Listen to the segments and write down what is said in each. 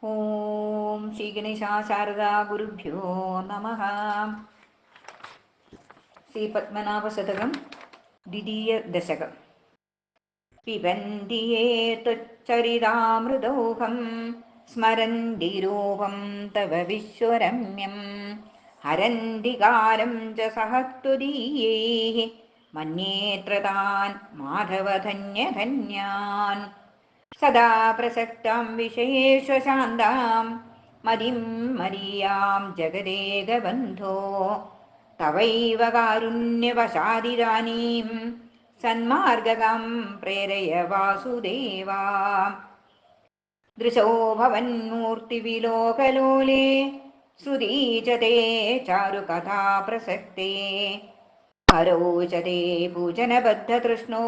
ഓം ശ്രീ ഗണേശ ശാരദാ ഗുരുഭ്യോ നമഃ. ശ്രീ പത്മനാഭശതകം ദ്വിതീയ ദശകം. പിബന്തി യേ ത്വച്ചരിതാമൃതൗഹം സ്മരന്തി രൂപം തവ വിശ്വരമ്യം ഹരന്തി കാലം ച സഹത്വദീയൈഃ മന്യേത്ര താൻ മാധവധന്യധന്യാൻ. സദാ പ്രസക്താം വിഷയേഷു ശാന്താം മതിം മരീയാം ജഗദേകബന്ധോ തവൈവ കാരുണ്യവശാദിദാനീം സന്മാർഗകം പ്രേരയ വാസുദേവ. ദൃശോ ഭവന്മൂർത്തിവിലോകലോലേ ശ്രുതീ ച തേ ചാരുകഥാ പ്രസക്തേ ഹരോ ച തേ പൂജനബദ്ധതൃഷ്ണോ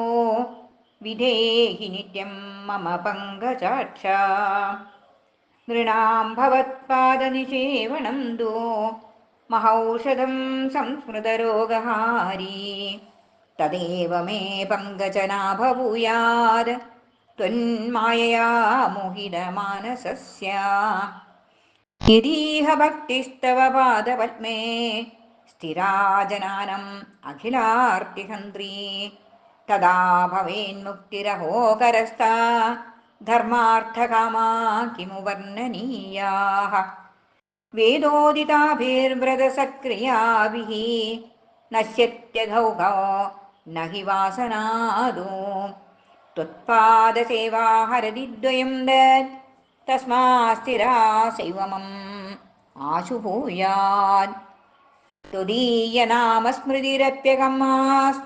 വിധേഹി നിത്യം മമ പങ്കജാക്ഷ. നൃണാം ഭവത്പാദനിഷേവണം ദോ മഹൗഷധം സംസ്മൃതരോഗഹാരി. തദേവ മേ പങ്കജനാഭ ഭൂയാത് ത്വന്മായയാ മോഹിതമാനസസ്യ. യദീഹ ഭക്തിസ്തവ പാദപദ്മേ സ്ഥിരാ ജനാനം അഖിലാർത്തിഹന്ത്രീ തദാ ഭവേന്മുക്തിരഹോ കരസ്ഥാ ധർമാർത്ഥകാമാ കിമു വർണ്ണനീയാഃ. വേദോദിതാഭിർവ്രതസക്രിയാഭിഃ നശ്യത്യഘൗഘോ ന ഹി വാസനാദോ. ത്വത്പാദസേവാ ഹരതി ദ്വയം ദത് തസ്മാസ്ഥിരാ സൈവമം ആശു ഭൂയാത്. ത്വദീയനാമസ്മൃതിരപ്യകമ്മാസ്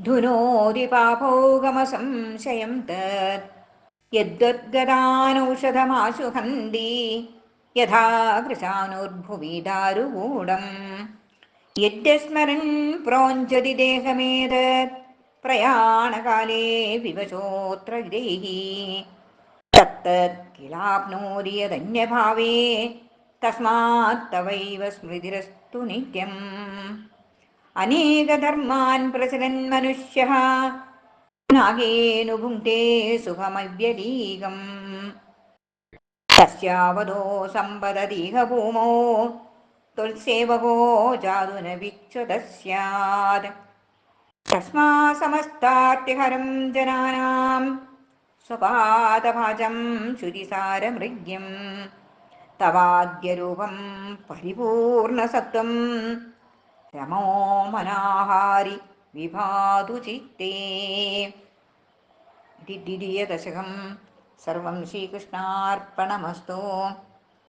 ധുനോതി പാപൗകമസംശയം തത്. യദ്ഗദാനൗഷധമാശു ഹന്തി യഥാ കൃശാനുർഭുവി ദാരുഗൂഢം. യദ്സ്മരൻ പ്രോഞ്ചതി ദേഹമേതത് പ്രയാണകാലേ വിവശോത്ര ദേഹി. തത്തത് കിലാപ്നോതി യദന്യഭാവേ തസ്മാത് തവൈവ സ്മൃതിരസ്തു നിത്യം. അനേകധർമാൻ പ്രചരൻ മനുഷ്യഃ നാഗേനു ഭുങ്ക്തേ സുഖമവ്യലീകം. തസ്യാവതോ സമ്പദതീഹ ഭൂമോ ത്വൽസേവകോ ജാതു ന വിച്യുതഃ സ്യാത്. തസ്മാത് സമസ്താർത്തിഹരം ജനാനാം സ്വപാദഭാജം ശ്രുതിസാരമൃഗ്യം. തവാദ്യരൂപം പരിപൂർണസത്വം രമോ മനാഹാരി വിഭാതു ചിത്തേ. ദ്വിതീയ ദശകം. സർവം ശ്രീകൃഷ്ണാർപ്പണമസ്തു.